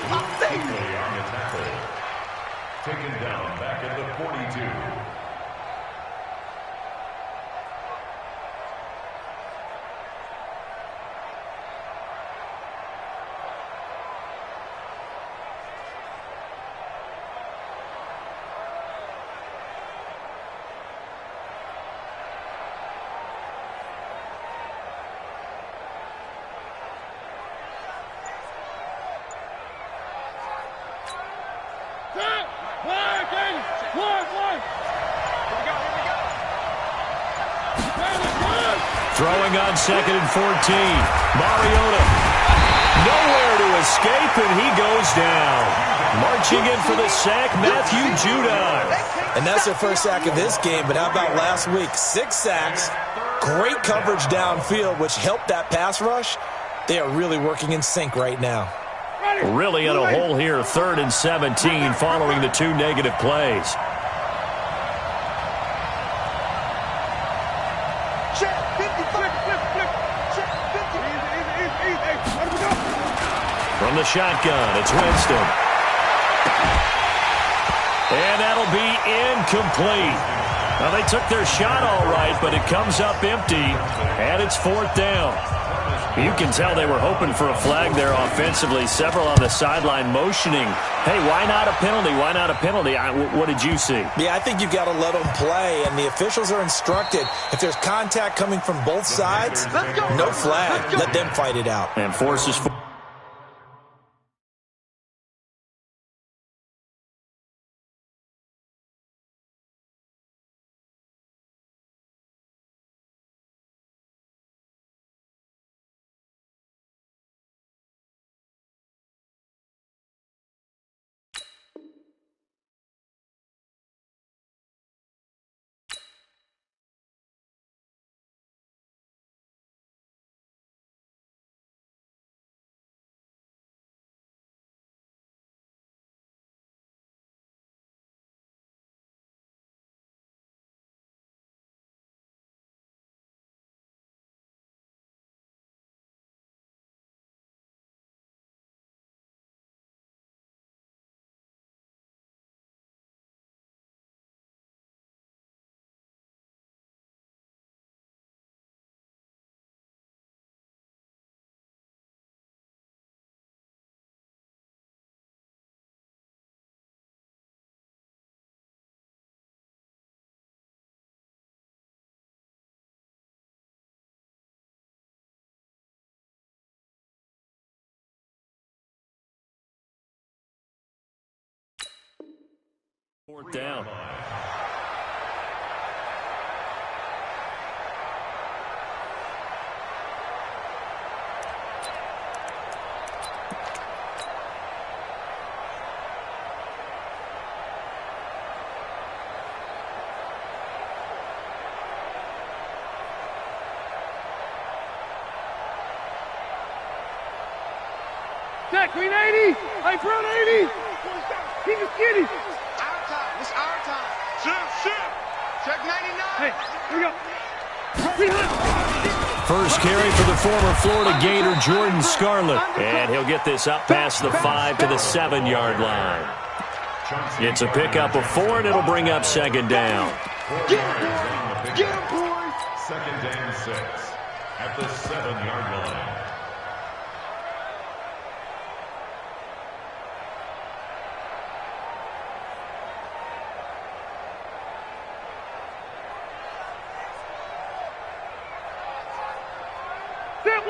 Quickly on the tackle. Taken down back at the 42. Throwing on 2nd and 14. Mariota. Nowhere to escape, and he goes down. Marching in for the sack, Matthew Judon. And that's their first sack of this game, but how about last week? 6 sacks, great coverage downfield, which helped that pass rush. They are really working in sync right now. Really in a hole here, 3rd and 17 following the 2 negative plays. From the shotgun, it's Winston. And that'll be incomplete. Now, they took their shot all right, but it comes up empty, and it's 4th down. You can tell they were hoping for a flag there offensively. Several on the sideline motioning, hey, why not a penalty? Why not a penalty? What did you see? Yeah, I think you've got to let them play, and the officials are instructed. If there's contact coming from both sides, no flag. Let them fight it out. And forces... Fourth down. Check, Green 80. Hey, Brown 80. Keep it skinny. It's our time. Shoot. Check 99. Hey, here we go. First carry for the former Florida Gator, Jordan Scarlett. And he'll get this up past the 5 to the 7-yard line. It's a pickup of 4, and it'll bring up 2nd down. Get him, boys. 2nd and 6 at the 7-yard line.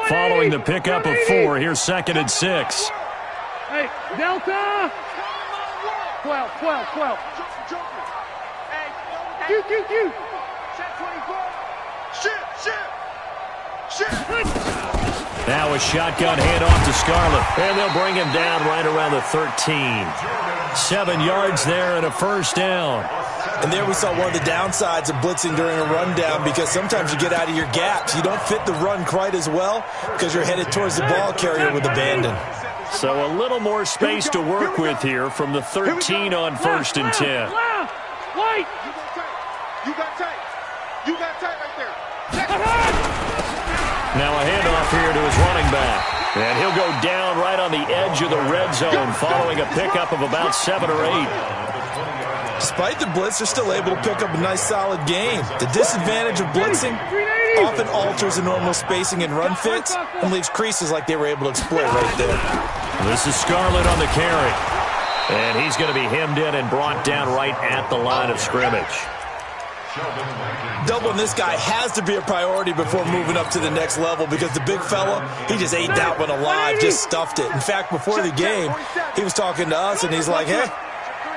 Following the pickup of 4, here's 2nd and 6. Hey, Delta. 12. Q. Check 24. Shit. Now a shotgun handoff to Scarlett. And they'll bring him down right around the 13. 7 yards there and a first down. And there we saw one of the downsides of blitzing during a rundown, because sometimes you get out of your gaps. You don't fit the run quite as well because you're headed towards the ball carrier with abandon. So a little more space to work with here from the 13 on 1st and 10. Wait. You got tight right there. Now a handoff here to his running back. And he'll go down right on the edge of the red zone following a pickup of about 7 or 8. Despite the blitz, they're still able to pick up a nice, solid gain. The disadvantage of blitzing often alters the normal spacing and run fits and leaves creases like they were able to exploit right there. This is Scarlett on the carry. And he's going to be hemmed in and brought down right at the line of scrimmage. Doubling this guy has to be a priority before moving up to the next level because the big fella, he just ate that one alive, just stuffed it. In fact, before the game, he was talking to us, and he's like, hey,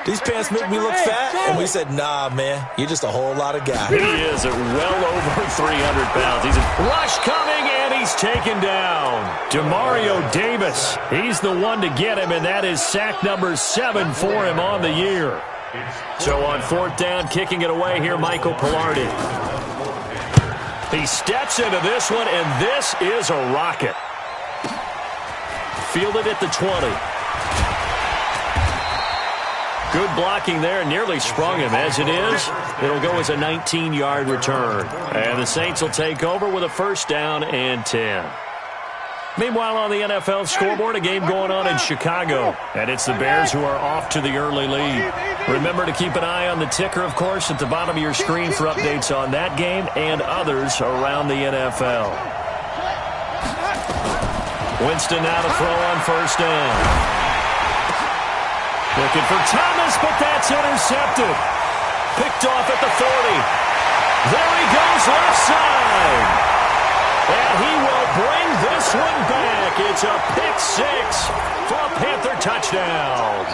these pants make me look fat? And we said, nah, man, you're just a whole lot of guy. He is at well over 300 pounds. He's a rush coming, and he's taken down. Demario Davis, he's the one to get him, and that is sack number 7 for him on the year. So on 4th down, kicking it away here, Michael Pilardi. He steps into this one, and this is a rocket. Fielded at the 20. Good blocking there, nearly sprung him. As it is, it'll go as a 19-yard return. And the Saints will take over with a 1st down and 10. Meanwhile, on the NFL scoreboard, a game going on in Chicago. And it's the Bears who are off to the early lead. Remember to keep an eye on the ticker, of course, at the bottom of your screen for updates on that game and others around the NFL. Winston now to throw on 1st down. Looking for Thomas, but that's intercepted. Picked off at the 40. There he goes, left side. And he will bring this one back. It's a pick 6 for a Panther touchdown.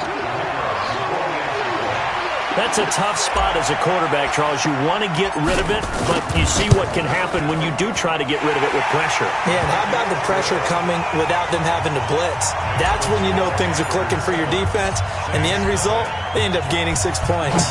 That's a tough spot as a quarterback, Charles. You want to get rid of it, but you see what can happen when you do try to get rid of it with pressure. Yeah, and how about the pressure coming without them having to blitz? That's when you know things are clicking for your defense. And the end result, they end up gaining 6 points.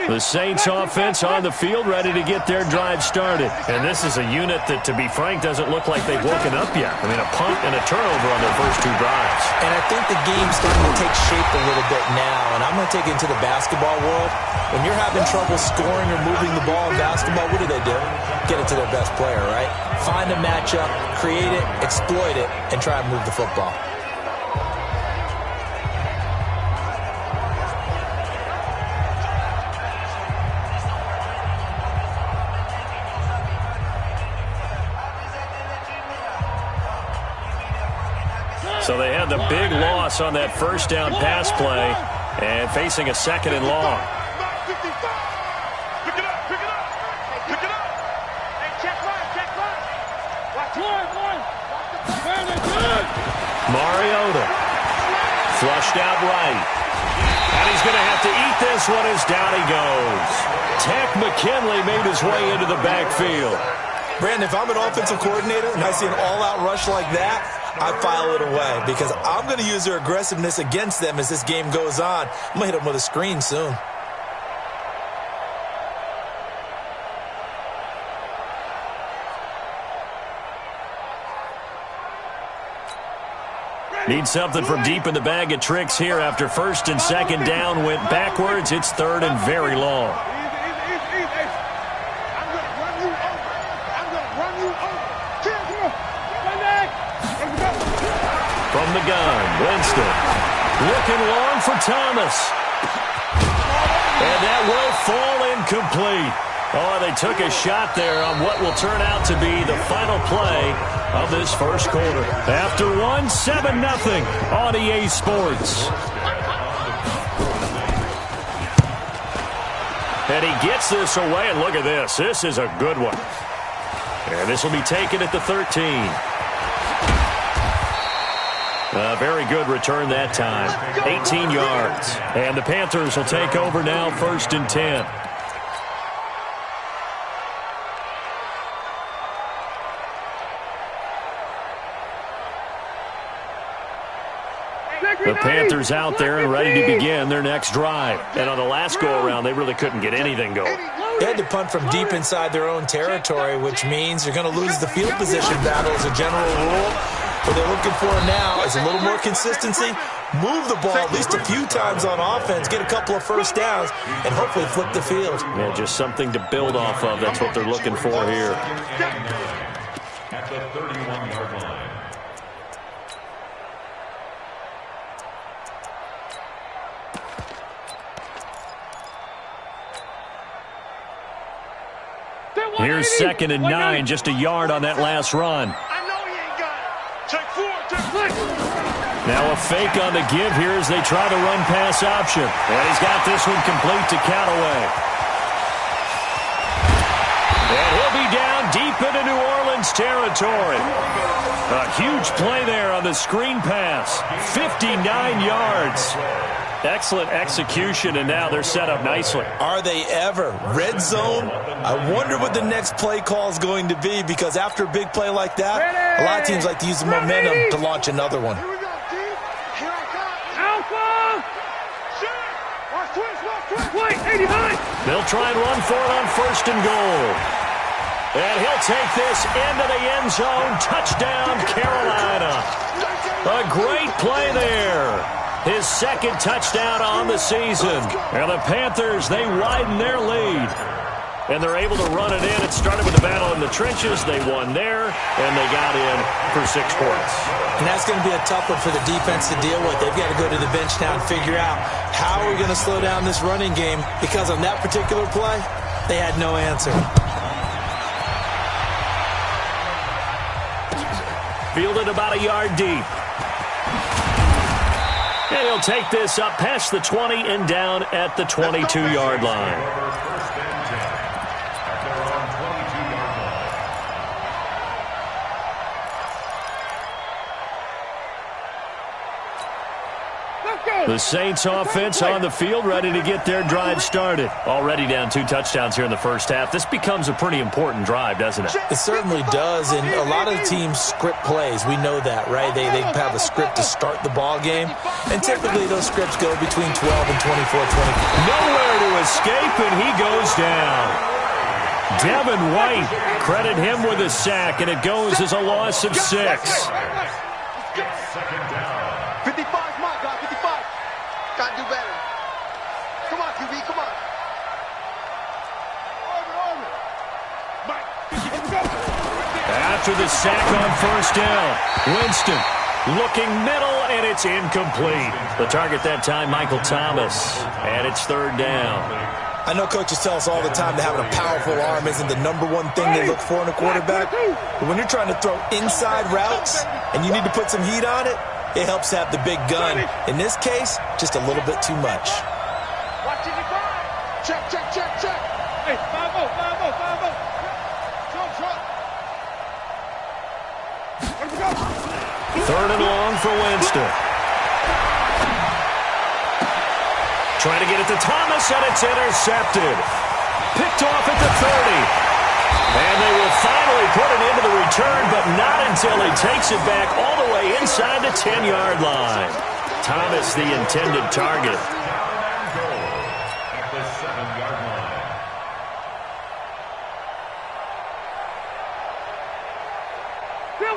The Saints offense on the field, ready to get their drive started. And this is a unit that, to be frank, doesn't look like they've woken up yet. I mean, a punt and a turnover on their first 2 drives. And I think the game's starting to take shape a little bit now. And I'm going to take it into the basketball world. When you're having trouble scoring or moving the ball in basketball, what do? Get it to their best player, right? Find a matchup, create it, exploit it, and try and move the football. So they had the big loss on that 1st down pass play and facing a 2nd and long. Pick it up, pick it up, pick it up. Hey, check right. Watch it. Mariota flushed out right. And he's going to have to eat this one as down he goes. Tech McKinley made his way into the backfield. Brandon, if I'm an offensive coordinator and I see an all-out rush like that, I file it away because I'm going to use their aggressiveness against them as this game goes on. I'm going to hit them with a screen soon. Need something from deep in the bag of tricks here after 1st and 2nd down went backwards. It's 3rd and very long. From the gun, Winston. Looking long for Thomas. And that will fall incomplete. Oh, they took a shot there on what will turn out to be the final play of this 1st quarter. After 1, 7-0 on EA Sports. And he gets this away, and look at this. This is a good one. And this will be taken at the 13. A very good return that time. 18 yards. And the Panthers will take over now, 1st and 10. The Panthers out there and ready to begin their next drive. And on the last go-around, they really couldn't get anything going. They had to punt from deep inside their own territory, which means you're going to lose the field position battle as a general rule. What they're looking for now is a little more consistency, move the ball at least a few times on offense, get a couple of first downs, and hopefully flip the field. Yeah, just something to build off of. That's what they're looking for here. At the 31-yard line. Here's 2nd and 9, just a yard on that last run. I know he ain't got it. Check 4, check 6. Now a fake on the give here as they try to run pass option. And he's got this one complete to Callaway. And he'll be down deep into New Orleans territory. A huge play there on the screen pass. 59 yards. Excellent execution, and now they're set up nicely. Are they ever? Red zone? I wonder what the next play call is going to be, because after a big play like that, a lot of teams like to use the momentum to launch another one. Here we go, Steve. Here I come. Alpha! Shit. Watch twist. Wait, 89! They'll try and run for it on 1st and goal. And he'll take this into the end zone. Touchdown, Carolina. A great play there. His 2nd touchdown on the season. And the Panthers, they widen their lead. And they're able to run it in. It started with a battle in the trenches. They won there, and they got in for 6 points. And that's going to be a tough one for the defense to deal with. They've got to go to the bench now and figure out how we're going to slow down this running game, because on that particular play, they had no answer. Fielded about a yard deep. And he'll take this up past the 20 and down at the 22-yard line. The Saints offense on the field, ready to get their drive started. Already down 2 touchdowns here in the first half. This becomes a pretty important drive, doesn't it? It certainly does, and a lot of teams script plays. We know that, right? They have a script to start the ball game, and typically those scripts go between 12 and 24, 24. Nowhere to escape, and he goes down. Devin White, credit him with a sack, and it goes as a loss of 6. 55's my guy, 55. Gotta do better. Come on, QB, come on. After the sack on 1st down, Winston looking middle, and it's incomplete. The target that time, Michael Thomas, and it's 3rd down. I know coaches tell us all the time that having a powerful arm isn't the #1 thing they look for in a quarterback, but when you're trying to throw inside routes and you need to put some heat on it, it helps to have the big gun. In this case, just a little bit too much. Watch it, check. Hey, 5-0, 5-0, 5-0. Trump. Where we go? 3rd and long for Winston. Trying to get it to Thomas, and it's intercepted. Picked off at the 30. And they will finally put it into the return, but not until he takes it back all the way inside the 10-yard line. Thomas, the intended target. At the 7-yard line.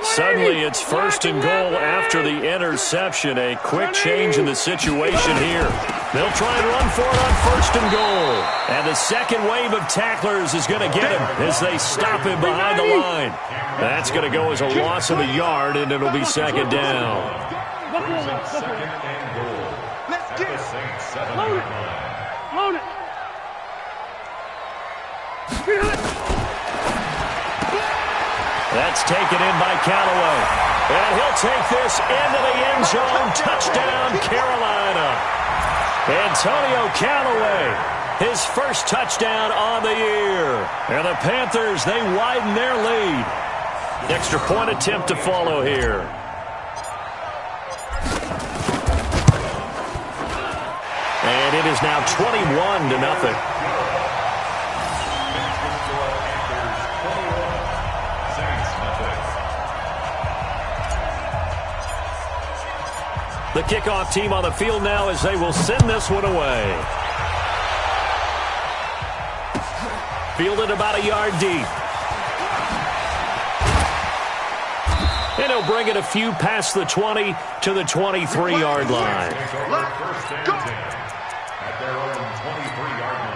Suddenly, it's 1st and goal after the interception. A quick change in the situation here. They'll try and run for it on 1st and goal. And the second wave of tacklers is going to get him as they stop him behind the line. That's going to go as a loss of a yard, and it'll be 2nd down. Second and goal. Let's At get the it. Saints 7-yard line. Load it. That's taken in by Callaway. And he'll take this into the end zone. Touchdown, Carolina. Antonio Callaway, his first touchdown on the year. And the Panthers, they widen their lead. Extra point attempt to follow here. And it is now 21-0. The kickoff team on the field now as they will send this one away. Fielded about a yard deep. And he'll bring it a few past the 20 to the 23-yard line. First and 10 at their own 23-yard line.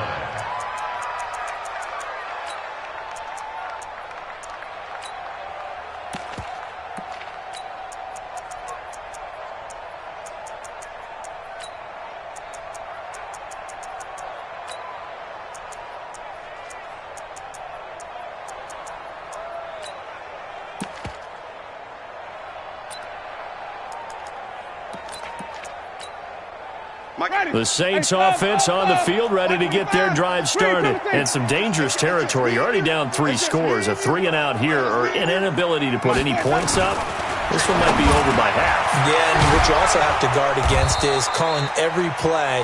The Saints offense on the field, ready to get their drive started. And some dangerous territory. You're already down 3 scores. A 3-and-out here, or an inability to put any points up. This one might be over by half. Yeah, and what you also have to guard against is calling every play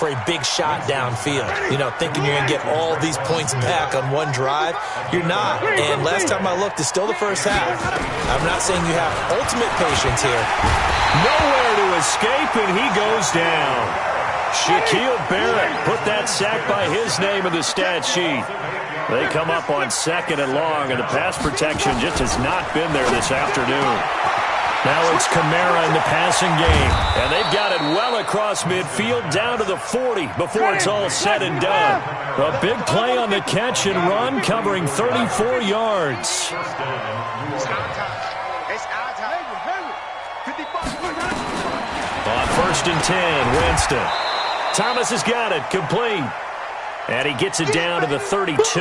for a big shot downfield. You know, thinking you're going to get all these points back on one drive. You're not. And last time I looked, it's still the first half. I'm not saying you have ultimate patience here. Nowhere to escape, and he goes down. Shaquille Barrett put that sack by his name in the stat sheet. They come up on 2nd and long, and the pass protection just has not been there this afternoon. Now it's Kamara in the passing game, and they've got it well across midfield down to the 40 before it's all said and done. A big play on the catch and run, covering 34 yards. On 1st and 10, Winston. Thomas has got it, complete. And he gets it down to the 32.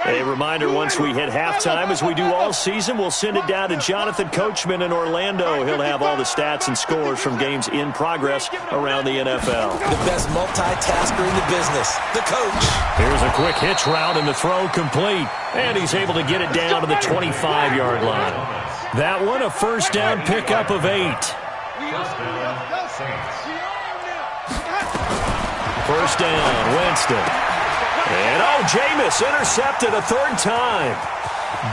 A reminder, once we hit halftime, as we do all season, we'll send it down to Jonathan Coachman in Orlando. He'll have all the stats and scores from games in progress around the NFL. The best multitasker in the business, the coach. Here's a quick hitch route, and the throw complete. And he's able to get it down to the 25-yard line. That one, a first down pickup of 8. First down, Winston. And, Jameis intercepted a 3rd time.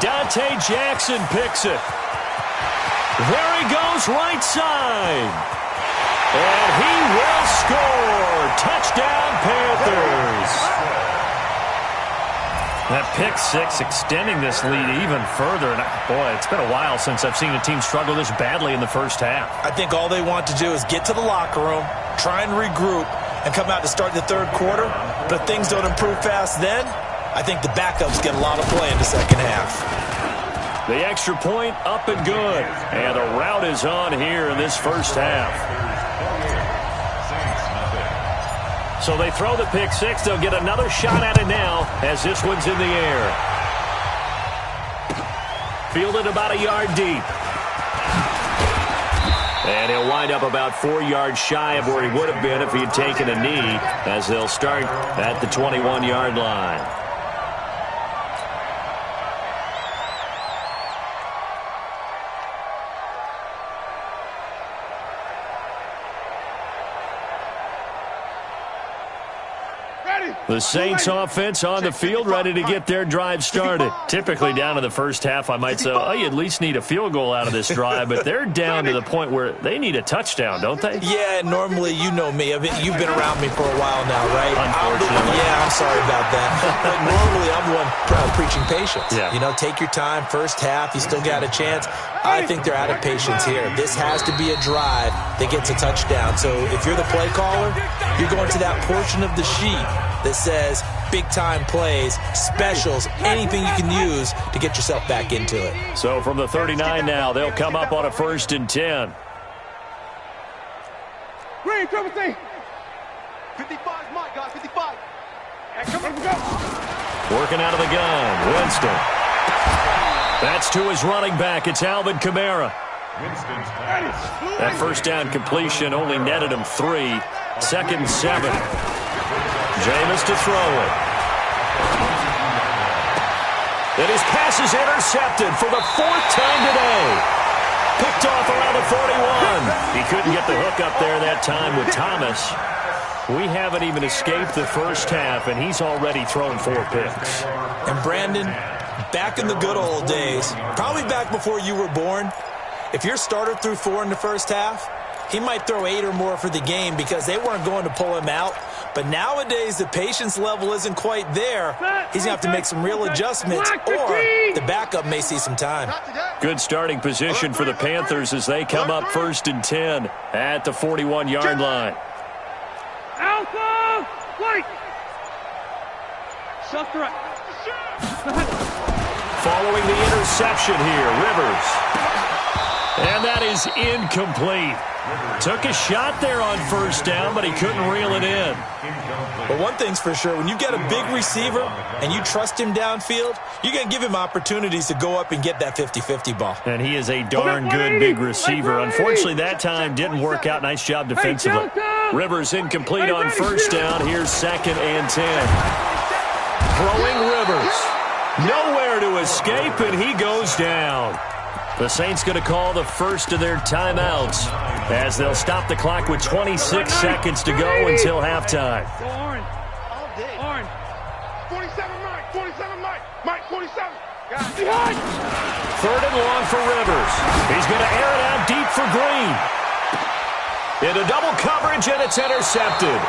Dante Jackson picks it. There he goes, right side. And he will score. Touchdown, Panthers. That pick 6 extending this lead even further. And, boy, it's been a while since I've seen a team struggle this badly in the first half. I think all they want to do is get to the locker room, try and regroup, and come out to start the 3rd quarter. But if things don't improve fast then, I think the backups get a lot of play in the second half. The extra point up and good. And the route is on here in this first half. So they throw the pick 6. They'll get another shot at it now as this one's in the air. Fielded about a yard deep. And he'll wind up about 4 yards shy of where he would have been if he had taken a knee, as they'll start at the 21-yard line. The Saints offense on the field, ready to get their drive started. Typically down in the first half, I might say, you at least need a field goal out of this drive, but they're down to the point where they need a touchdown, don't they? Yeah, normally, you know me. You've been around me for a while now, right? Unfortunately. I'm sorry about that. But normally, I'm the one preaching patience. Yeah. You know, take your time. First half, you still got a chance. I think they're out of patience here. This has to be a drive that gets a touchdown. So if you're the play caller, you're going to that portion of the sheet that says big-time plays, specials, anything you can use to get yourself back into it. So from the 39 now, they'll come up on a 1st and 10. Green, triple C. 55 Mike, guys, 55. Hey, come on, go. Working out of the gun, Winston. That's to his running back. It's Alvin Kamara. That first down completion only netted him 3. 2nd and 7. Jameis to throw it. And his pass is intercepted for the 4th time today. Picked off around the 41. He couldn't get the hook up there that time with Thomas. We haven't even escaped the first half, and he's already thrown 4 picks. And Brandon, back in the good old days, probably back before you were born, if your starter threw 4 in the first half, he might throw 8 or more for the game because they weren't going to pull him out. But nowadays, the patience level isn't quite there. He's going to have to make some real adjustments, or the backup may see some time. Good starting position for the Panthers as they come up 1st and 10 at the 41-yard line. Alpha! Wait! Self-direct. Following the interception here, Rivers. And that is incomplete. Took a shot there on 1st down, but he couldn't reel it in. But one thing's for sure, when you've got a big receiver and you trust him downfield, you're going to give him opportunities to go up and get that 50-50 ball. And he is a darn good big receiver. Unfortunately, that time didn't work out. Nice job defensively. Rivers incomplete on 1st down. Here's 2nd and 10. Throwing Rivers. Nowhere to escape, and he goes down. The Saints going to call the first of their timeouts as they'll stop the clock with 26 seconds to go until halftime. Go Orange. Orange. 47 Mike. 47 Mike. Mike 47. Behind. 3rd and long for Rivers. He's going to air it out deep for Green. Into double coverage, and it's intercepted.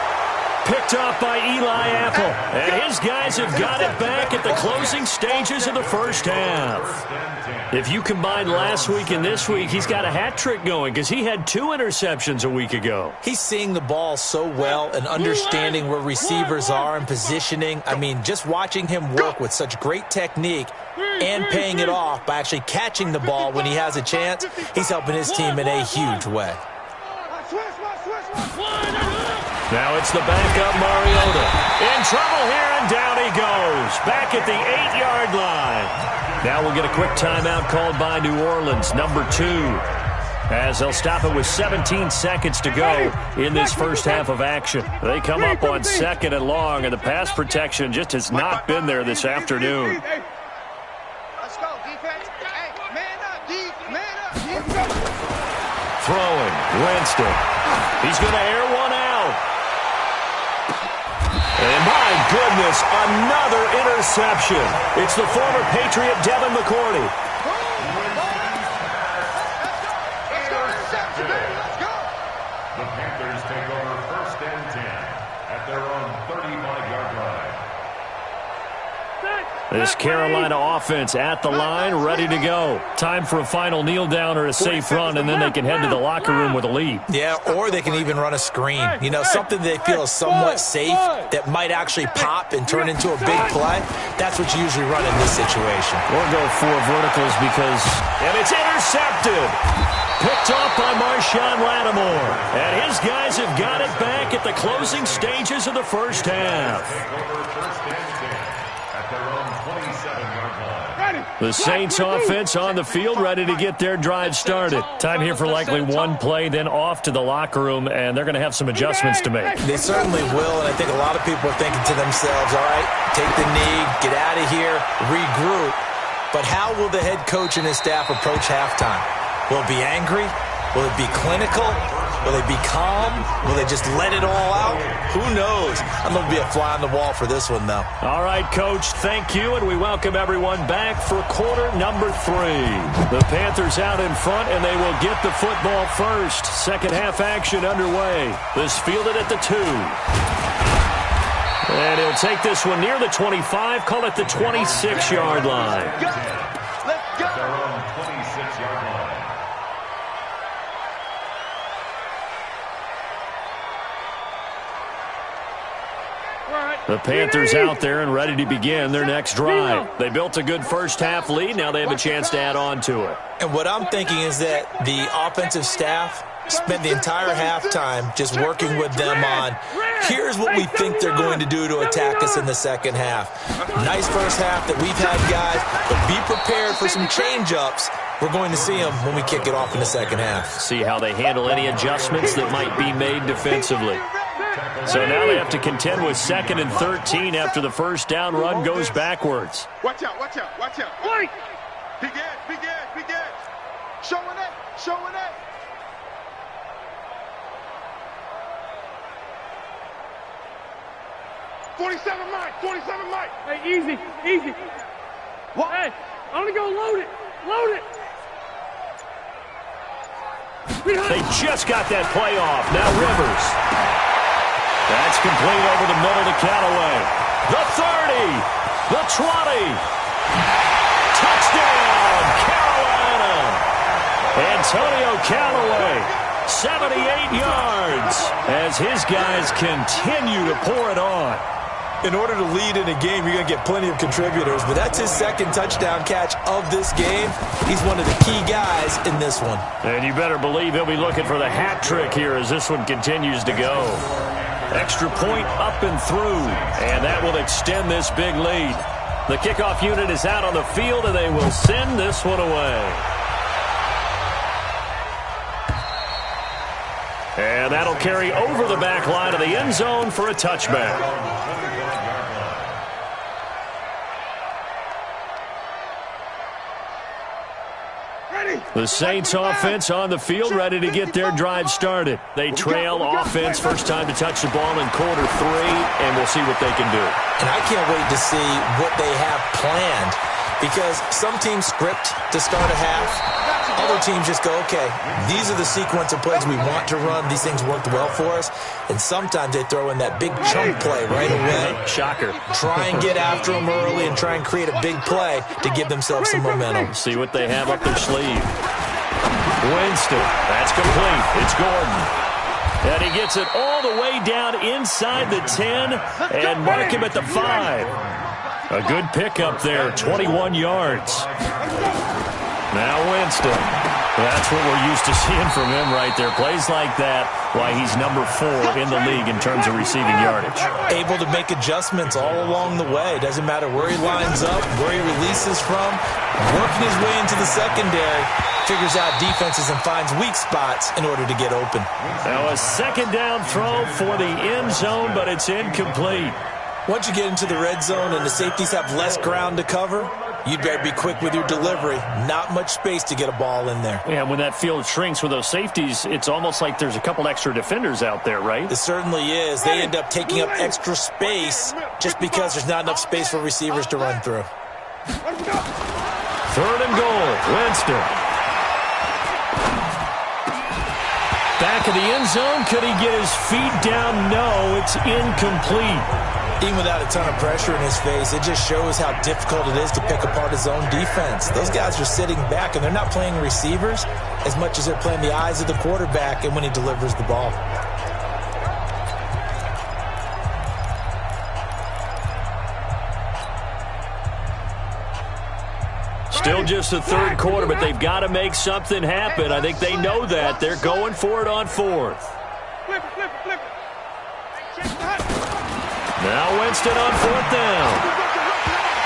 Picked off by Eli Apple. And his guys have got it back at the closing stages of the 1st half. If you combine last week and this week, he's got a hat trick going because he had 2 interceptions a week ago. He's seeing the ball so well and understanding where receivers are and positioning. I mean, just watching him work with such great technique and paying it off by actually catching the ball when he has a chance, he's helping his team in a huge way. Now it's the backup Mariota. In trouble here, and down he goes. Back at the 8-yard line. Now we'll get a quick timeout called by New Orleans, number 2. As they'll stop it with 17 seconds to go in this 1st half of action. They come up on 2nd and long, and the pass protection just has not been there this afternoon. Let's go, defense. Hey, man up, man up. Throwing, Winston. He's going to air one out. And my goodness, another interception. It's the former Patriot Devin McCourty. The Panthers take over 1st and 10 at their own 35-yard line. This Carolina offense at the line, ready to go. Time for a final kneel down or a safe run, and then they can head to the locker room with a lead. Yeah, or they can even run a screen. You know, something they feel is somewhat safe that might actually pop and turn into a big play. That's what you usually run in this situation. Or go 4 verticals because... And it's intercepted! Picked off by Marshawn Lattimore. And his guys have got it back at the closing stages of the 1st half. The Saints offense on the field, ready to get their drive started. Time here for likely one play, then off to the locker room, and they're going to have some adjustments to make. They certainly will, and I think a lot of people are thinking to themselves, all right, take the knee, get out of here, regroup. But how will the head coach and his staff approach halftime? Will it be angry? Will it be clinical? Will they be calm? Will they just let it all out? Who knows? I'm going to be a fly on the wall for this one, though. All right, Coach, thank you, and we welcome everyone back for quarter number 3. The Panthers out in front, and they will get the football first. 2nd half action underway. This fielded at the 2. And he'll take this one near the 25, call it the 26-yard line. Let's go. Their own 26-yard line. The Panthers out there and ready to begin their next drive. They built a good 1st half lead. Now they have a chance to add on to it. And what I'm thinking is that the offensive staff spent the entire halftime just working with them on, here's what we think they're going to do to attack us in the 2nd half. Nice 1st half that we've had, guys, but be prepared for some change-ups. We're going to see them when we kick it off in the 2nd half. See how they handle any adjustments that might be made defensively. So now they have to contend with 2nd and 13 after the 1st down run goes backwards. Watch out, watch out, watch out. Wait! Big edge, big edge, big edge. Showing it, showing it. $47 Mike, $47 Mike. Hey, easy, easy. What? Hey, I'm gonna go load it. Load it. They just got that play off. Now Rivers. That's complete over the middle to Callaway. The 30. The 20. Touchdown, Carolina. Antonio Callaway, 78 yards, as his guys continue to pour it on. In order to lead in a game, you're going to get plenty of contributors, but that's his second touchdown catch of this game. He's one of the key guys in this one. And you better believe he'll be looking for the hat trick here as this one continues to go. Extra point up and through, and that will extend this big lead. The kickoff unit is out on the field, and they will send this one away. And that'll carry over the back line of the end zone for a touchback. The Saints offense on the field, ready to get their drive started. They trail offense, first time to touch the ball in quarter 3, and we'll see what they can do. And I can't wait to see what they have planned, because some teams script to start a half. Other teams just go, okay, these are the sequence of plays we want to run. These things worked well for us. And sometimes they throw in that big chunk play right away. Shocker. Try and get after them early and try and create a big play to give themselves some momentum. See what they have up their sleeve. Winston, that's complete. It's Gordon. And he gets it all the way down inside the 10 and mark him at the 5. A good pickup there, 21 yards. Now Winston. That's what we're used to seeing from him right there. Plays like that, why he's number 4 in the league in terms of receiving yardage. Able to make adjustments all along the way. Doesn't matter where he lines up, where he releases from. Working his way into the secondary. Figures out defenses and finds weak spots in order to get open. Now a second down throw for the end zone, but it's incomplete. Once you get into the red zone and the safeties have less ground to cover, you'd better be quick with your delivery. Not much space to get a ball in there. Yeah, when that field shrinks with those safeties, it's almost like there's a couple extra defenders out there, right? It certainly is. They end up taking up extra space just because there's not enough space for receivers to run through. 3rd and goal. Winston. Back of the end zone. Could he get his feet down? No, it's incomplete. Even without a ton of pressure in his face, it just shows how difficult it is to pick apart his own defense. Those guys are sitting back, and they're not playing receivers as much as they're playing the eyes of the quarterback and when he delivers the ball. Still just the 3rd quarter, but they've got to make something happen. I think they know that. They're going for it on 4th. Flip. Now Winston on 4th down.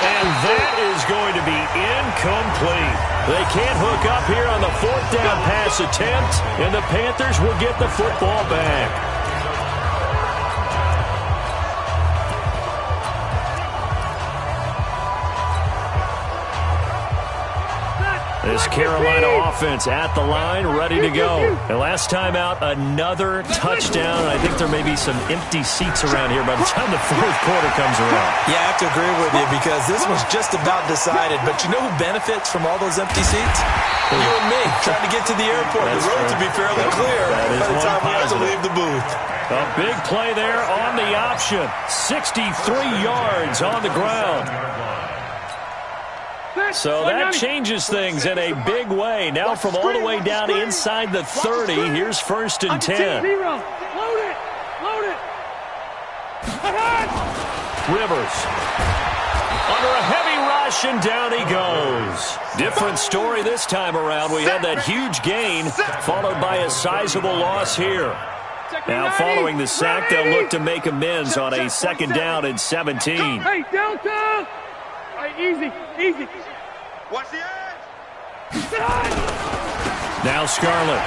And that is going to be incomplete. They can't hook up here on the 4th down pass attempt, and the Panthers will get the football back. This Carolina offense at the line, ready to go. And last time out, another touchdown. I think there may be some empty seats around here by the time the 4th quarter comes around. Yeah, I have to agree with you because this was just about decided. But you know who benefits from all those empty seats? You and me, trying to get to the airport. The roads would be fairly clear by the time we have to leave the booth. A big play there on the option. 63 yards on the ground. So that changes things in a big way. Now from all the way down inside the 30, here's 1st and 10. Load it. Rivers. Under a heavy rush, and down he goes. Different story this time around. We had that huge gain, followed by a sizable loss here. Now following the sack, they'll look to make amends on a 2nd down and 17. Hey, Delta! Easy. Watch the edge. Now Scarlett.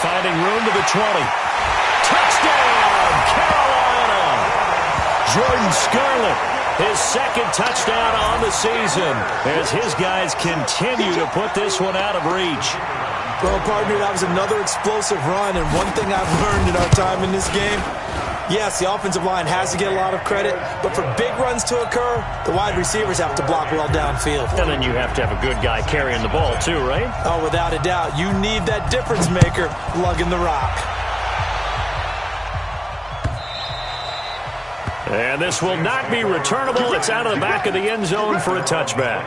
Finding room to the 20. Touchdown, Carolina! Jordan Scarlett, his 2nd touchdown on the season as his guys continue to put this one out of reach. Well, partner, that was another explosive run, and one thing I've learned in our time in this game, Yes, the offensive line has to get a lot of credit, but for big runs to occur, the wide receivers have to block well downfield. And then you have to have a good guy carrying the ball too, right? Oh, without a doubt. You need that difference maker lugging the rock. And this will not be returnable. It's out of the back of the end zone for a touchback.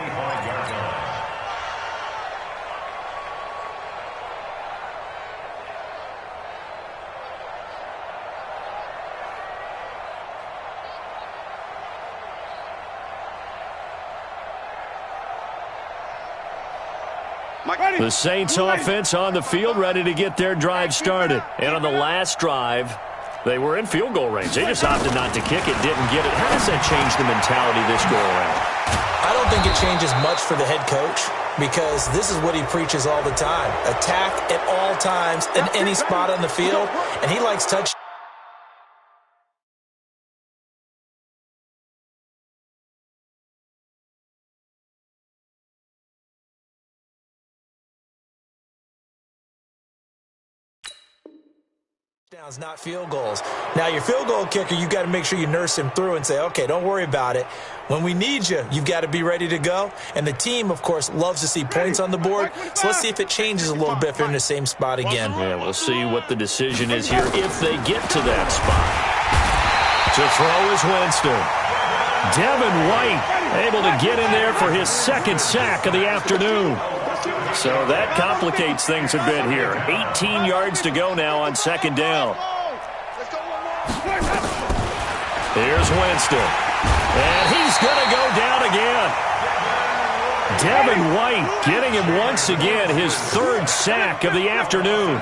The Saints offense on the field, ready to get their drive started. And on the last drive, they were in field goal range. They just opted not to kick it, didn't get it. How does that change the mentality this go-around? I don't think it changes much for the head coach because this is what he preaches all the time. Attack at all times in any spot on the field, and he likes touchdowns. Not field goals. Now, your field goal kicker, you've got to make sure you nurse him through and say, okay, don't worry about it. When we need you, you've got to be ready to go. And the team, of course, loves to see points on the board. So let's see if it changes a little bit if they're in the same spot again. Yeah, we'll see what the decision is here if they get to that spot. To throw is Winston. Devin White able to get in there for his second sack of the afternoon. So that complicates things a bit here. 18 yards to go now on second down. Here's Winston. And he's going to go down again. Devin White getting him once again his third sack of the afternoon.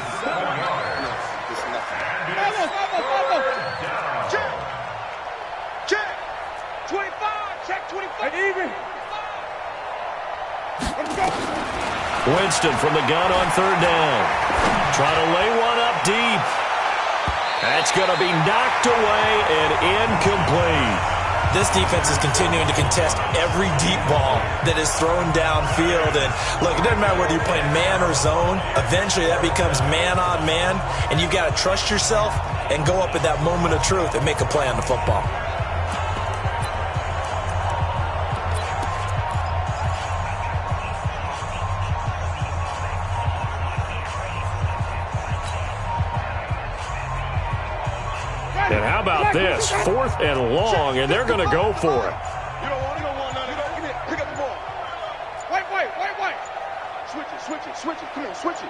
Check. 25. Check 25. Let's go. Winston from the gun on third down. Trying to lay one up deep. That's going to be knocked away and incomplete. This defense is continuing to contest every deep ball that is thrown downfield. And look, it doesn't matter whether you're playing man or zone. Eventually that becomes man on man. And you've got to trust yourself and go up at that moment of truth and make a play on the football. And how about this? 4th and long, and they're going to go for it. You don't want none of that. Pick up the ball. Wait. Switch it. Come on, switch it.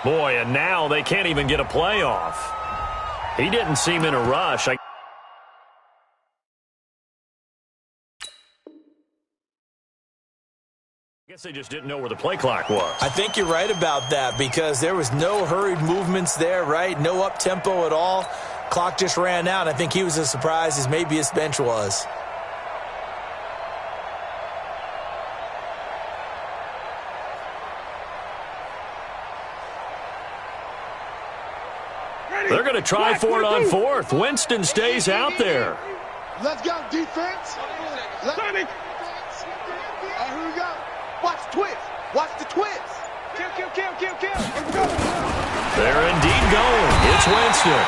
Boy, and now they can't even get a play off. He didn't seem in a rush. I guess they just didn't know where the play clock was. I think you're right about that because there was no hurried movements there, right? No up-tempo at all. Clock just ran out. I think he was as surprised as maybe his bench was. They're going to try for it on 4th. Winston stays out there. Let's go, defense. Here we go. Watch the twist. Kill. They're indeed going. It's Winston.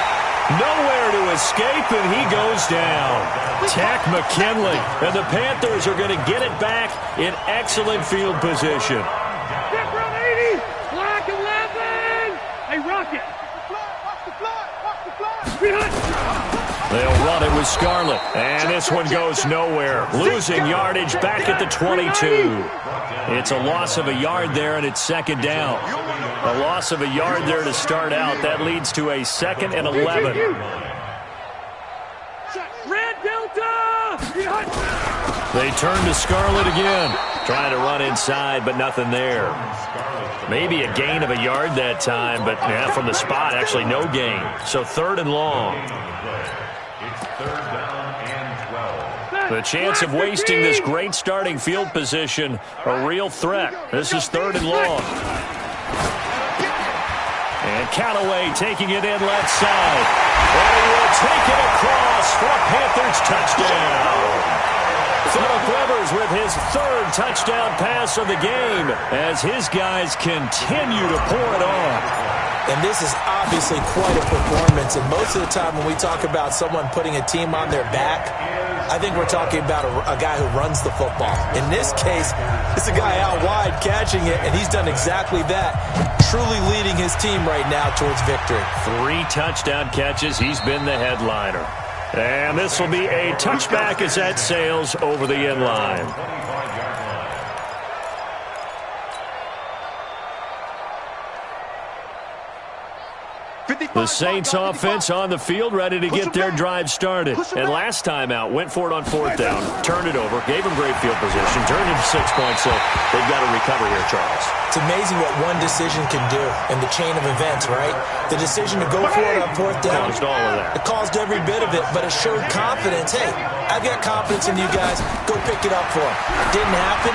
Nowhere to escape, and he goes down. Tack McKinley. And the Panthers are going to get it back in excellent field position. Check run 80. Black 11. Hey, Rocket. They'll run it with Scarlett. And this one goes nowhere. Losing yardage back at the 22. It's a loss of a yard there, and it's second down. A loss of a yard there to start out. That leads to a 2nd and 11. Red Delta. They turn to Scarlett again. Trying to run inside, but nothing there. Maybe a gain of a yard that time, but yeah, from the spot, actually no gain. So 3rd and long. It's 3rd down and 12. The chance of wasting this great starting field position, a real threat. This is 3rd and long. And Callaway taking it in left side. And he will take it across for a Panthers touchdown. Phillip Rivers with his 3rd touchdown pass of the game as his guys continue to pour it on. And this is obviously quite a performance. And most of the time when we talk about someone putting a team on their back, I think we're talking about a guy who runs the football. In this case, it's a guy out wide catching it, and he's done exactly that, truly leading his team right now towards victory. 3 touchdown catches. He's been the headliner. And this will be a touchback as that sails over the end line. The Saints offense on the field, ready to get their drive started. And last time out, went for it on 4th down, turned it over, gave them great field position, turned it to 6 points, so they've got to recover here, Charles. It's amazing what one decision can do in the chain of events, right? The decision to go for it on 4th down. Caused all of that. It caused every bit of it, but it showed confidence. Hey, I've got confidence in you guys. Go pick it up for them. Didn't happen.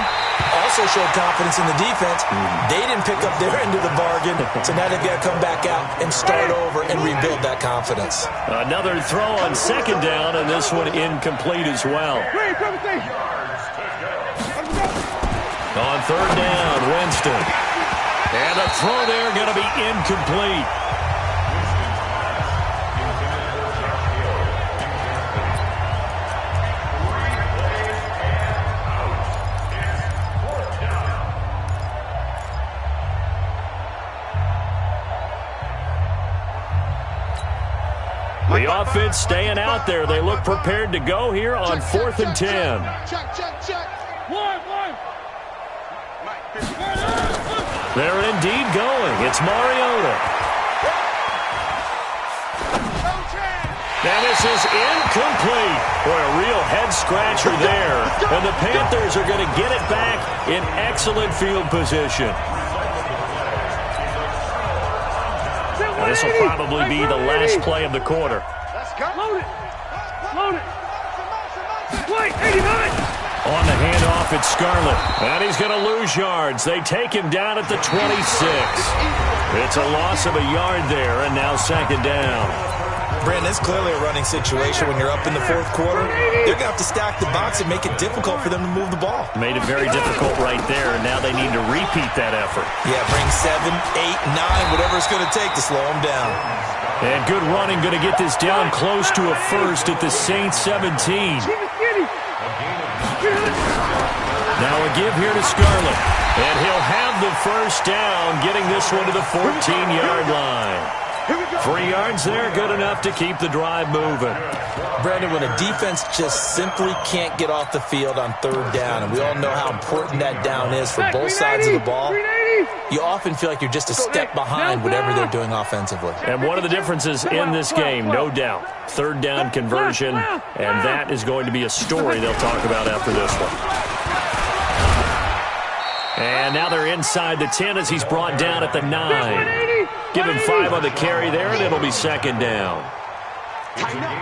Also showed confidence in the defense. They didn't pick up their end of the bargain, so now they've got to come back out and start over and rebuild that confidence. Another throw on 2nd down, and this one incomplete as well. On 3rd down, Winston. And the throw there going to be incomplete. The offense staying out there. They look prepared to go here on 4th and 10. Check. One. They're indeed going. It's Mariota. And this is incomplete. Boy, a real head-scratcher there. And the Panthers are going to get it back in excellent field position. This will probably be the last play of the quarter. Let's go. Load it. Wait, 89. On the handoff, it's Scarlett. And he's going to lose yards. They take him down at the 26. It's a loss of a yard there, and now 2nd down. Brandon, it's clearly a running situation when you're up in the 4th quarter. They're going to have to stack the box and make it difficult for them to move the ball. Made it very difficult right there, and now they need to repeat that effort. Yeah, bring 7, 8, 9, whatever it's going to take to slow them down. And good running, going to get this down close to a first at the Saints 17. Now a give here to Scarlett. And he'll have the first down, getting this one to the 14-yard line. 3 yards there, good enough to keep the drive moving. Brandon, when a defense just simply can't get off the field on 3rd down, and we all know how important that down is for both sides of the ball, you often feel like you're just a step behind whatever they're doing offensively. And one of the differences in this game, no doubt, 3rd down conversion, and that is going to be a story they'll talk about after this one. And now they're inside the 10 as he's brought down at the 9. Give him 5 on the carry there, and it'll be 2nd down. Tighten up.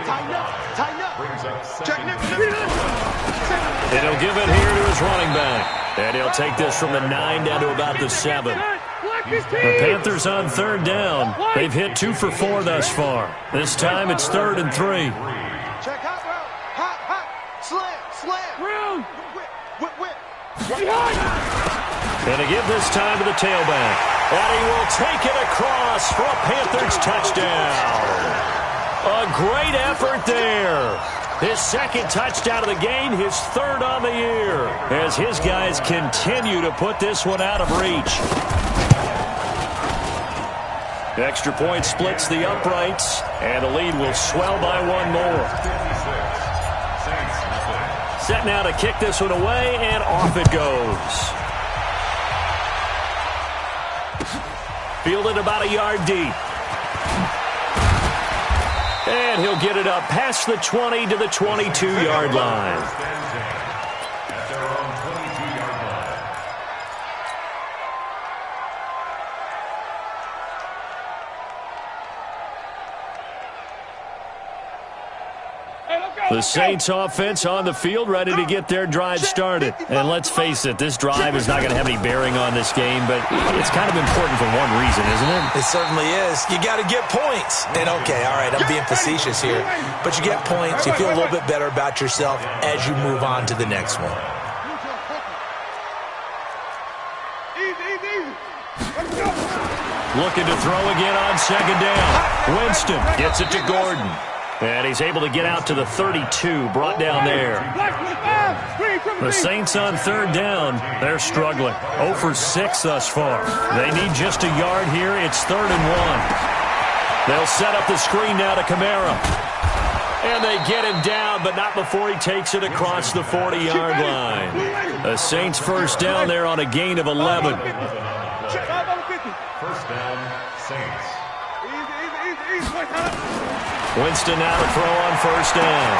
And he'll give it here to his running back. And he'll take this from the 9 down to about the 7. The Panthers on 3rd down. They've hit 2 for 4 thus far. This time it's 3rd and 3. Check hot route. Hot. Slam. Round. Whip. And to give this time to the tailback. And he will take it across for a Panthers touchdown. A great effort there. His 2nd touchdown of the game, his 3rd on the year, as his guys continue to put this one out of reach. Extra point splits the uprights, and the lead will swell by 1 more. Set now to kick this one away, and off it goes. Fielded about a yard deep. And he'll get it up past the 20 to the 22-yard line. The Saints offense on the field, ready to get their drive started. And let's face it, this drive is not going to have any bearing on this game, but it's kind of important for one reason, isn't it? It certainly is. You got to get points. And okay, all right, I'm being facetious here, but you get points, you feel a little bit better about yourself as you move on to the next one. Looking to throw again on second down. Winston gets it to Gordon. And he's able to get out to the 32, brought down there. The Saints on third down, they're struggling. 0 for 6 thus far. They need just a yard here. It's 3rd and 1. They'll set up the screen now to Kamara. And they get him down, but not before he takes it across the 40-yard line. The Saints first down there on a gain of 11. First down, Saints. Winston now to throw on first down.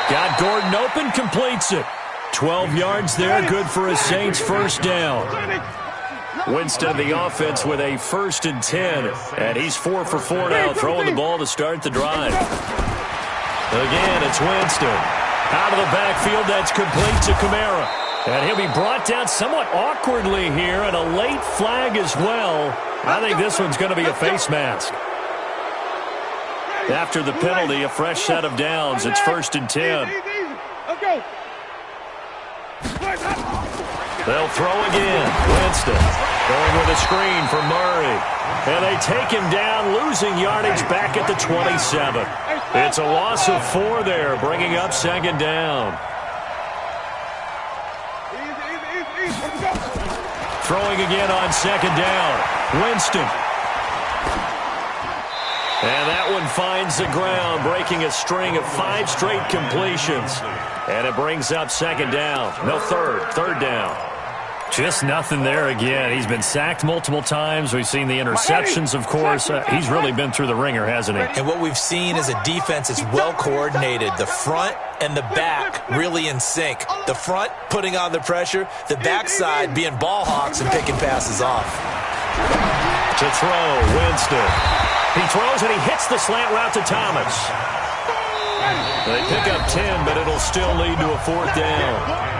Got Gordon open, completes it. 12 yards there, good for a Saints first down. Winston, the offense, with a 1st and 10. And he's 4 for 4 now, throwing the ball to start the drive. Again, it's Winston. Out of the backfield, that's complete to Kamara. And he'll be brought down somewhat awkwardly here, and a late flag as well. I think this one's going to be a face mask. After the penalty, a fresh set of downs. It's 1st and 10. They'll throw again. Winston going with a screen for Murray. And they take him down, losing yardage back at the 27. It's a loss of 4 there, bringing up second down. Throwing again on second down. Winston. And that one finds the ground, breaking a string of 5 straight completions. And it brings up second down. No, third down. Just nothing there again. He's been sacked multiple times. We've seen the interceptions, of course. He's really been through the ringer, hasn't he? And what we've seen is a defense that's well coordinated. The front and the back really in sync. The front putting on the pressure. The backside being ball hawks and picking passes off. To throw, Winston. He throws and he hits the slant route to Thomas. They pick up 10, but it'll still lead to a 4th down.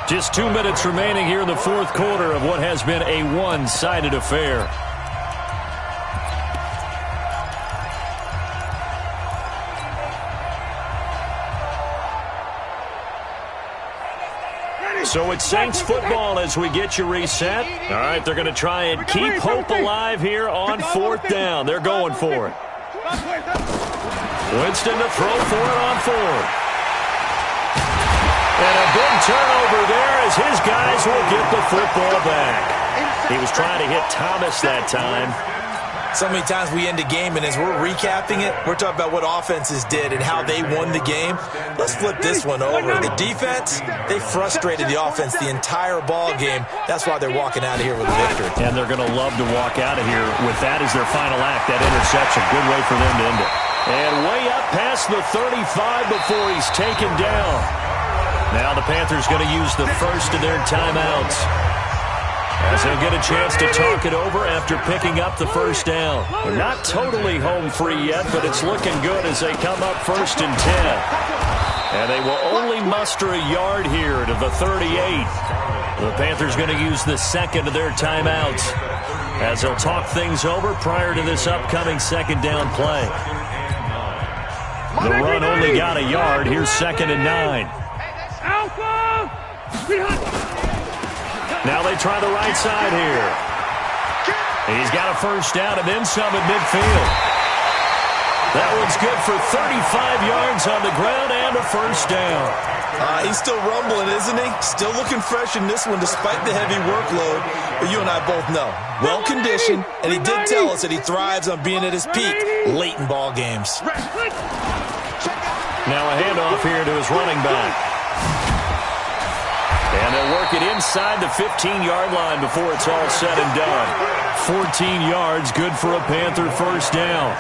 Just 2 minutes remaining here in the 4th quarter of what has been a one-sided affair. So it's Saints football as we get you reset. All right, they're going to try and keep hope alive here on 4th down. They're going for it. Winston to throw for it on 4th. And a big turnover there as his guys will get the football back. He was trying to hit Thomas that time. So many times we end a game, and as we're recapping it, we're talking about what offenses did and how they won the game. Let's flip this one over. The defense, they frustrated the offense the entire ball game. That's why they're walking out of here with a victory. And they're going to love to walk out of here with that as their final act, that interception. Good way for them to end it. And way up past the 35 before he's taken down. Now the Panthers going to use the first of their timeouts, as they'll get a chance to talk it over after picking up the first down. They're not totally home free yet, but it's looking good as they come up 1st and 10. And they will only muster a yard here to the 38. The Panthers going to use the second of their timeouts, as they'll talk things over prior to this upcoming second down play. The run only got a yard. Here's 2nd and 9. Now they try the right side here. He's got a first down and then some at midfield. That one's good for 35 yards on the ground and a first down. He's still rumbling, isn't he? Still looking fresh in this one despite the heavy workload. But you and I both know, well-conditioned, and he did tell us that he thrives on being at his peak late in ball games. Now a handoff here to his running back. And they'll work it inside the 15-yard line before it's all said and done. 14 yards, good for a Panther first down.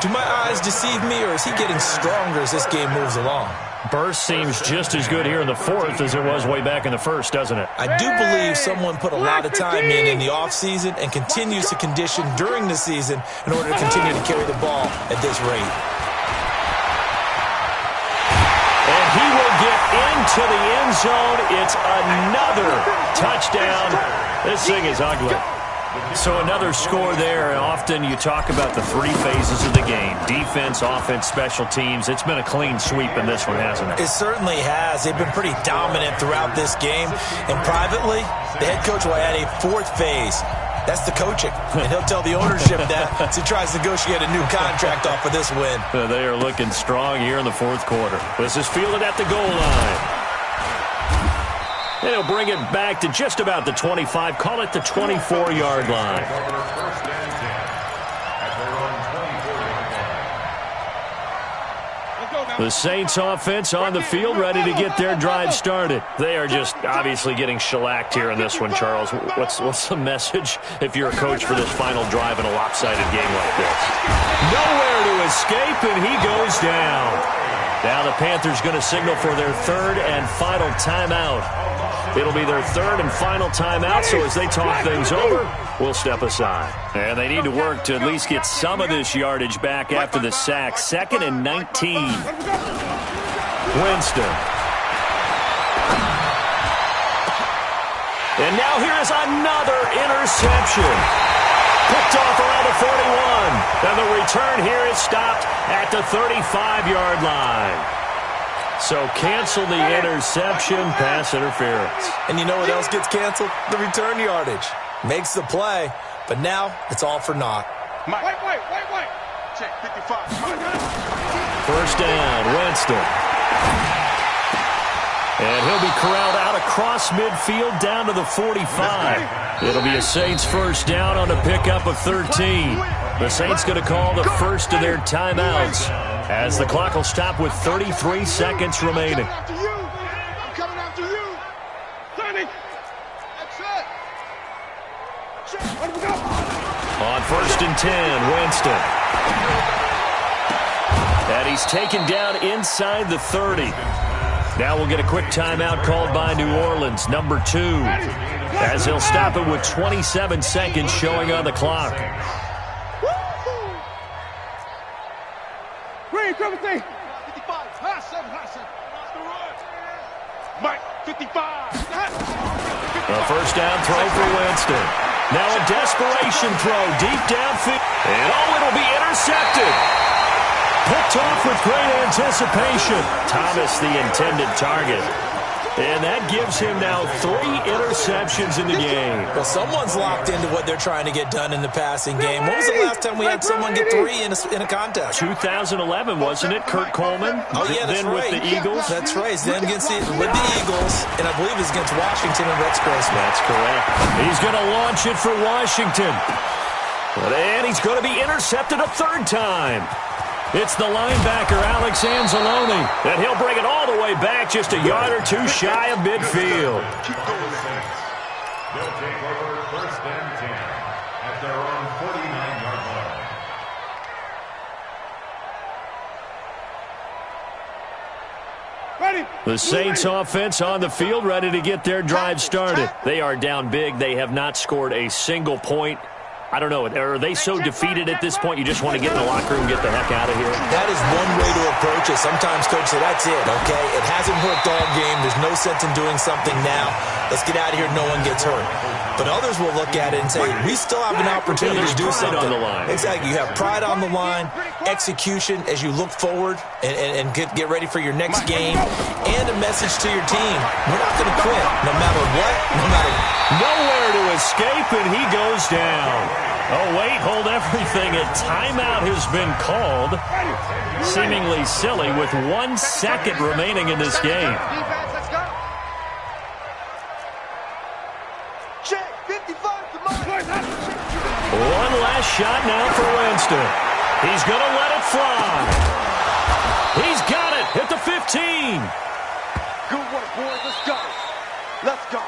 Do my eyes deceive me, or is he getting stronger as this game moves along? Burst seems just as good here in the 4th as it was way back in the 1st, doesn't it? I do believe someone put a lot of time in the offseason and continues to condition during the season in order to continue to carry the ball at this rate. And he will get into the end zone. It's another touchdown. This thing is ugly. So another score there. Often you talk about the 3 phases of the game: defense, offense, special teams. It's been a clean sweep in this one, hasn't it? It certainly has. They've been pretty dominant throughout this game. And privately, the head coach will add a 4th phase: That's the coaching. And he'll tell the ownership that as he tries to negotiate a new contract off of this win. They are looking strong here in the fourth quarter. This is fielded at the goal line. And he'll bring it back to just about the 25. Call it the 24-yard line. First and 10 at their own 24-yard line. The Saints offense on the field, ready to get their drive started. They are just obviously getting shellacked here in this one, Charles. What's the message if you're a coach for this final drive in a lopsided game like this? Nowhere to escape, and he goes down. Now the Panthers going to signal for their third and final timeout. It'll be their third and final timeout, so as they talk things over, we'll step aside. And they need to work to at least get some of this yardage back after the sack. 2nd and 19. Winston. And now here is another interception. Picked off around the 41. And the return here is stopped at the 35-yard line. So cancel the interception, pass interference. And you know what else gets canceled? The return yardage. Makes the play, but now it's all for naught. Wait. Check 55. First down, Winston. And he'll be corralled out across midfield down to the 45. It'll be a Saints first down on a pickup of 13. The Saints going to call the first of their timeouts as the clock will stop with 33 seconds remaining. I'm coming after you. Sonny. That's it. On first and 10, Winston. And he's taken down inside the 30. Now we'll get a quick timeout called by New Orleans, number 2, as they'll stop it with 27 seconds showing on the clock. Green, 17. 55. High 7. Mike, 55. A first down throw for Winston. Now a desperation throw deep downfield. And it'll be intercepted. Picked off with great anticipation. Thomas, the intended target. And that gives him now 3 interceptions in the game. Well, someone's locked into what they're trying to get done in the passing game. When was the last time we had someone get 3 in a contest? 2011, wasn't it? Kurt Coleman? Oh, yeah, that's then right. with the Eagles? That's right. Then with the Eagles, and I believe it's against Washington and Rex Grossman. That's correct. He's going to launch it for Washington. And he's going to be intercepted a 3rd time. It's the linebacker, Alex Anzalone, and he'll bring it all the way back just a yard or 2 shy of midfield. They'll take over first and 10 at their own 49-yard line. Ready. The Saints offense on the field, ready to get their drive started. They are down big. They have not scored a single point. I don't know. Are they so defeated at this point you just want to get in the locker room and get the heck out of here? That is one way to approach it. Sometimes, Coach, that's it, okay? It hasn't worked all game. There's no sense in doing something now. Let's get out of here. No one gets hurt. But others will look at it and say, we still have an opportunity to do something. On the line. Exactly. You have pride on the line, execution as you look forward and get ready for your next game, and a message to your team. We're not going to quit no matter what, no matter what. Nowhere to escape, and he goes down. Oh, wait, hold everything. A timeout has been called. Seemingly silly with 1 second remaining in this game. Defense, let's go. Check 55 for Mike. One last shot now for Winston. He's going to let it fly. He's got it at the 15. Good work, boys. Let's go. Let's go.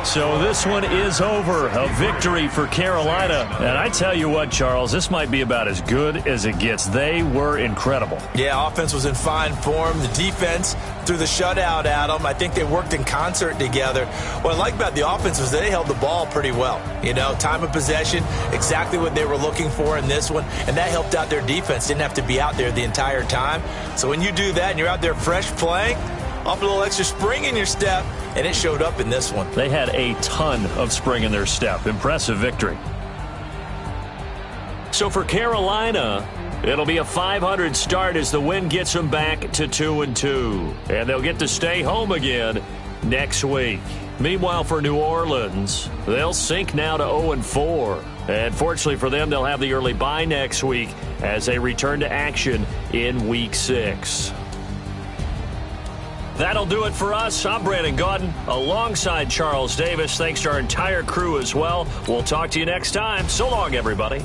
So this one is over. A victory for Carolina. And I tell you what, Charles, this might be about as good as it gets. They were incredible. Yeah, offense was in fine form. The defense threw the shutout at them. I think they worked in concert together. What I like about the offense was they held the ball pretty well. You know, time of possession, exactly what they were looking for in this one. And that helped out their defense. Didn't have to be out there the entire time. So when you do that and you're out there fresh playing, off a little extra spring in your step, and it showed up in this one. They had a ton of spring in their step. Impressive victory. So for Carolina, it'll be a .500 start as the win gets them back to 2-2. And they'll get to stay home again next week. Meanwhile, for New Orleans, they'll sink now to 0-4. And fortunately for them, they'll have the early bye next week as they return to action in Week 6. That'll do it for us. I'm Brandon Gaudin alongside Charles Davis. Thanks to our entire crew as well. We'll talk to you next time. So long, everybody.